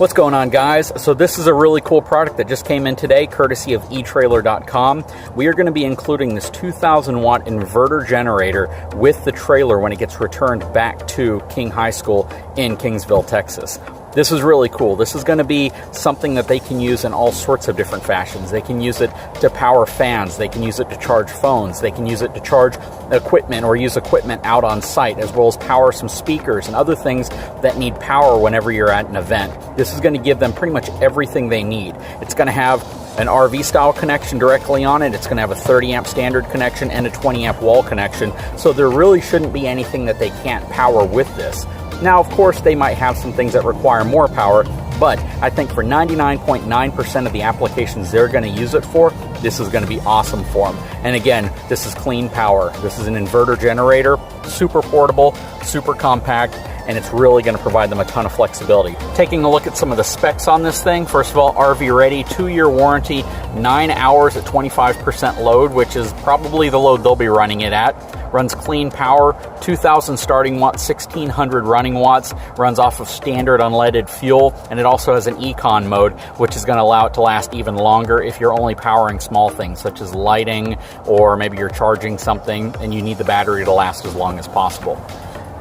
What's going on, guys? So this is a really cool product that just came in today, courtesy of Etrailer.com. We are going to be including this 2,000 watt inverter generator with the trailer when it gets returned back to King High School in Kingsville, Texas. This is really cool. This is going to be something that they can use in all sorts of different fashions. They can use it to power fans. They can use it to charge phones. They can use it to charge equipment or use equipment out on site, as well as power some speakers and other things that need power whenever you're at an event. This is going to give them pretty much everything they need. It's going to have an RV style connection directly on it. It's going to have a 30 amp standard connection and a 20 amp wall connection. So there really shouldn't be anything that they can't power with this. Now, of course, they might have some things that require more power, but I think for 99.9% of the applications they're going to use it for, this is going to be awesome for them. And again, this is clean power. This is an inverter generator, super portable, super compact, and it's really going to provide them a ton of flexibility. Taking a look at some of the specs on this thing, first of all, RV ready, 2-year warranty, 9 hours at 25% load, which is probably the load they'll be running it at. Runs clean power, 2,000 starting watts, 1,600 running watts, runs off of standard unleaded fuel, and it also has an econ mode, which is going to allow it to last even longer if you're only powering small things such as lighting, or maybe you're charging something and you need the battery to last as long as possible.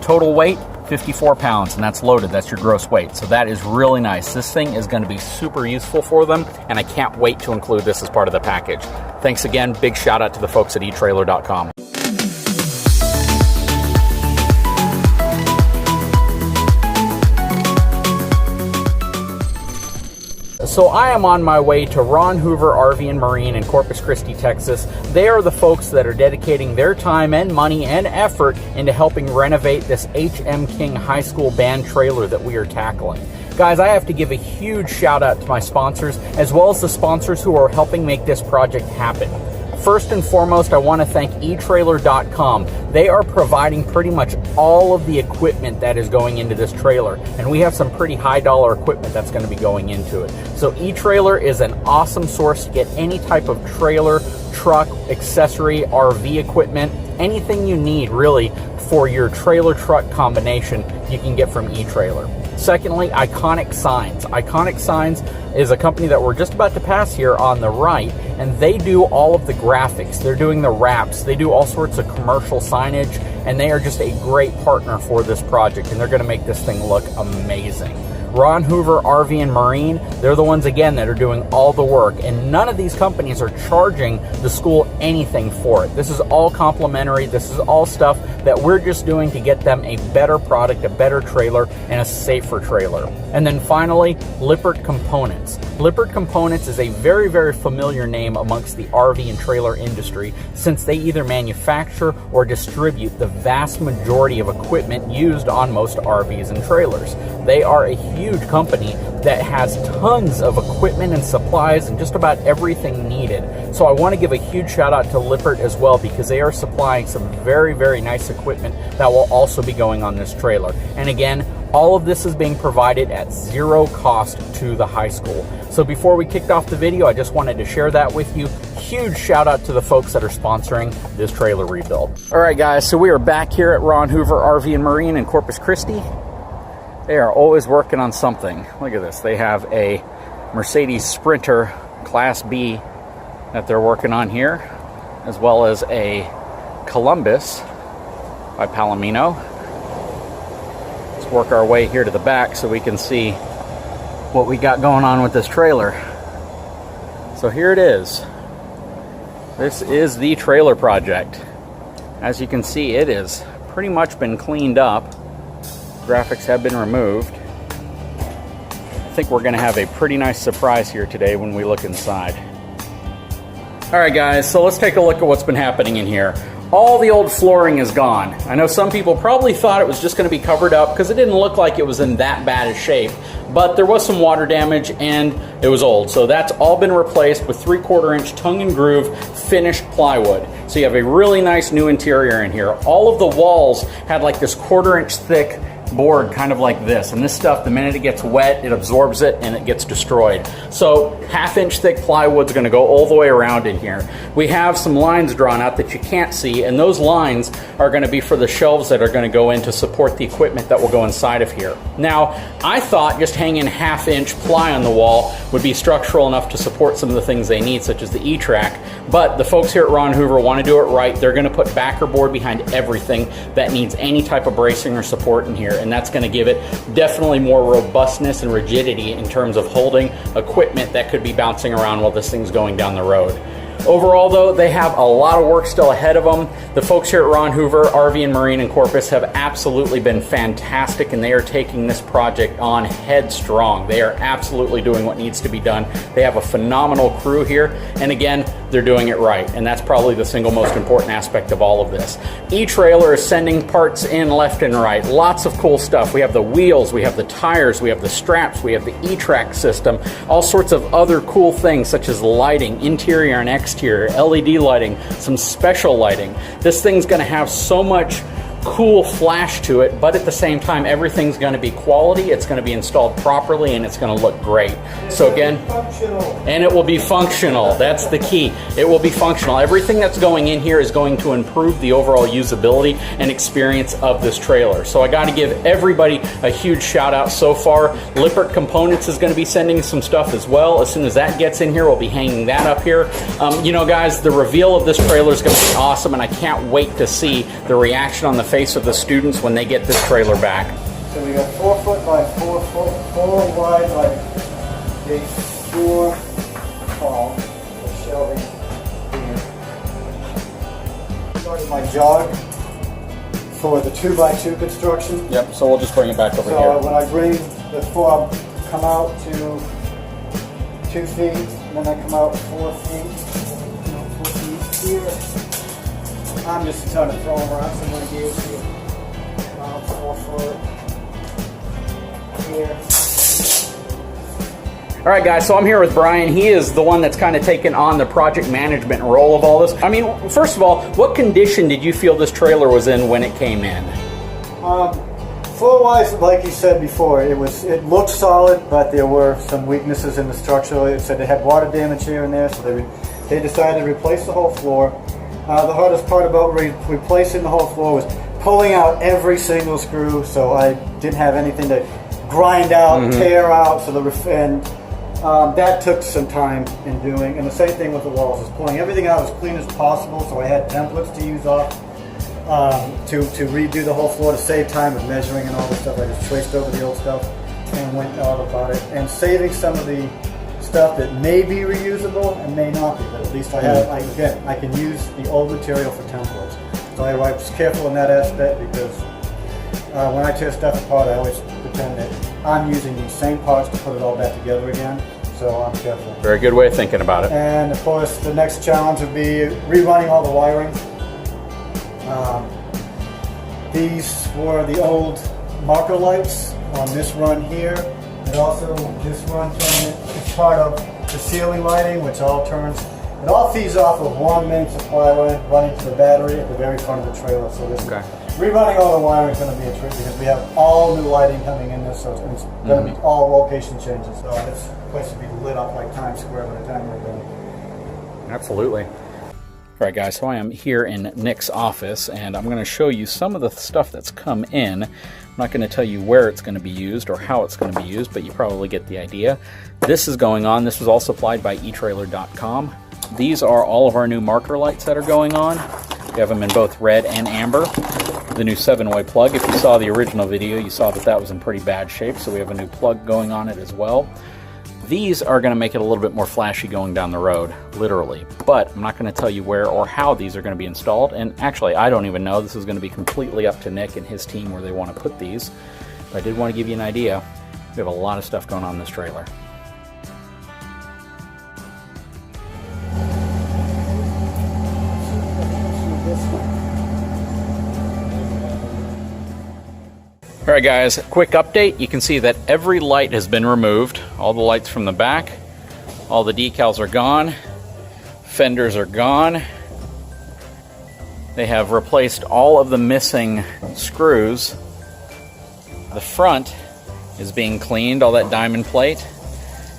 Total weight, 54 pounds, and that's loaded. That's your gross weight. So that is really nice. This thing is going to be super useful for them, and I can't wait to include this as part of the package. Thanks again. Big shout out to the folks at Etrailer.com. So I am on my way to Ron Hoover RV and Marine in Corpus Christi, Texas. They are the folks that are dedicating their time and money and effort into helping renovate this HM King High School band trailer that we are tackling. Guys, I have to give a huge shout out to my sponsors, as well as the sponsors who are helping make this project happen. First and foremost, I want to thank Etrailer.com. They are providing pretty much all of the equipment that is going into this trailer, and we have some pretty high dollar equipment that's going to be going into it. So Etrailer is an awesome source to get any type of trailer, truck, accessory, RV equipment, anything you need really for your trailer truck combination, you can get from Etrailer. Secondly, Iconic Signs. Iconic Signs is a company that we're just about to pass here on the right, and they do all of the graphics. They're doing the wraps. They do all sorts of commercial signage, and they are just a great partner for this project, and they're going to make this thing look amazing. Ron Hoover RV and Marine, they're the ones, again, that are doing all the work, and none of these companies are charging the school anything for it. This is all complimentary. This is all stuff that we're just doing to get them a better product, a better trailer, and a safer trailer. And then finally, Lippert Components. Lippert Components is a very, very familiar name amongst the RV and trailer industry, since they either manufacture or distribute the vast majority of equipment used on most RVs and trailers. They are a huge company that has tons of equipment and supplies and just about everything needed. So I want to give a huge shout out to Lippert as well, because they are supplying some very, very nice equipment that will also be going on this trailer. And again, all of this is being provided at zero cost to the high school. So before we kicked off the video, I just wanted to share that with you. Huge shout out to the folks that are sponsoring this trailer rebuild. All right, guys, so we are back here at Ron Hoover RV and Marine in Corpus Christi. They are always working on something. Look at this. They have a Mercedes Sprinter Class B that they're working on here, as well as a Columbus by Palomino. Let's work our way here to the back so we can see what we got going on with this trailer. So here it is. This is the trailer project. As you can see, it has pretty much been cleaned up. Graphics have been removed. I think we're going to have a pretty nice surprise here today when we look inside. Alright guys, so let's take a look at what's been happening in here. All the old flooring is gone. I know some people probably thought it was just going to be covered up because it didn't look like it was in that bad a shape, but there was some water damage and it was old. So that's all been replaced with 3/4 inch tongue and groove finished plywood. So you have a really nice new interior in here. All of the walls had like this 1/4 inch thick board kind of like this, and this stuff, the minute it gets wet, it absorbs it and it gets destroyed. So 1/2-inch thick plywood is going to go all the way around in here. We have some lines drawn out that you can't see, and those lines are going to be for the shelves that are going to go in to support the equipment that will go inside of here. Now, I thought just hanging 1/2-inch ply on the wall would be structural enough to support some of the things they need, such as the E-track, but the folks here at Ron Hoover want to do it right. They're going to put backer board behind everything that needs any type of bracing or support in here, and that's going to give it definitely more robustness and rigidity in terms of holding equipment that could be bouncing around while this thing's going down the road. Overall, though, they have a lot of work still ahead of them. The folks here at Ron Hoover, RV and Marine in Corpus have absolutely been fantastic, and they are taking this project on headstrong. They are absolutely doing what needs to be done. They have a phenomenal crew here, and again, they're doing it right, and that's probably the single most important aspect of all of this. Etrailer is sending parts in left and right. Lots of cool stuff. We have the wheels, we have the tires, we have the straps, we have the E-track system, all sorts of other cool things such as lighting, interior and exterior, LED lighting, some special lighting. This thing's going to have so much cool flash to it, but at the same time, everything's going to be quality, it's going to be installed properly, and it's going to look great. So again, and it will be functional. That's the key. It will be functional. Everything that's going in here is going to improve the overall usability and experience of this trailer. So I got to give everybody a huge shout out so far. Lippert Components is going to be sending some stuff as well. As soon as that gets in here, we'll be hanging that up here. You know, guys, the reveal of this trailer is going to be awesome, and I can't wait to see the reaction on the face of the students when they get this trailer back. So we got 4 foot by 4 foot, 4 wide by 4 tall, with shelving here. Started my jog for the 2 by 2 construction. Yep, so we'll just bring it back over here. So when I bring the 4, come out to 2 feet, and then I come out 4 feet, 4 feet here. I'm just trying to throw them around so I'm going to give you 4 foot here. All right, guys, so I'm here with Brian. He is the one that's kind of taken on the project management role of all this. I mean, first of all, what condition did you feel this trailer was in when it came in? Floor-wise, like you said before, it looked solid, but there were some weaknesses in the structure. It said it had water damage here and there, so they decided to replace the whole floor. The hardest part about replacing the whole floor was pulling out every single screw, so I didn't have anything to grind out, tear out. So that took some time in doing. And the same thing with the walls, is pulling everything out as clean as possible. So I had templates to use off to redo the whole floor to save time with measuring and all this stuff. I just traced over the old stuff and went all about it, and saving some of the stuff that may be reusable and may not be, but at least I can use the old material for templates. So I was careful in that aspect, because when I tear stuff apart, I always pretend that I'm using these same parts to put it all back together again. So I'm careful. Very good way of thinking about it. And of course, the next challenge would be rerunning all the wiring. These were the old marker lights on this run here. And also this run is part of the ceiling lighting, which all turns. It all feeds off of one main supply line running to the battery at the very front of the trailer. So this rerunning all the wiring is going to be a trick, because we have all new lighting coming in this, so it's going to be all location changes. So this place will be lit up like Times Square by the time we're done. Absolutely. All right, guys, so I am here in Nick's office, and I'm going to show you some of the stuff that's come in. I'm not going to tell you where it's going to be used or how it's going to be used, but you probably get the idea. This is going on. This was all supplied by Etrailer.com. These are all of our new marker lights that are going on. We have them in both red and amber. The new 7-way plug. If you saw the original video, you saw that that was in pretty bad shape, so we have a new plug going on it as well. These are going to make it a little bit more flashy going down the road, literally. But I'm not going to tell you where or how these are going to be installed. And actually, I don't even know. This is going to be completely up to Nick and his team where they want to put these. But I did want to give you an idea. We have a lot of stuff going on in this trailer. All right, guys, quick update. You can see that every light has been removed. All the lights from the back, all the decals are gone, fenders are gone. They have replaced all of the missing screws The front is being cleaned, all that diamond plate.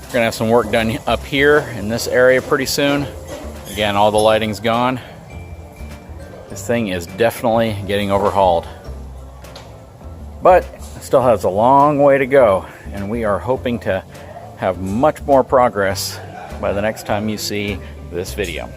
We're gonna have some work done up here in this area pretty soon. Again, all the lighting's gone. This thing is definitely getting overhauled. But it still has a long way to go, and we are hoping to have much more progress by the next time you see this video.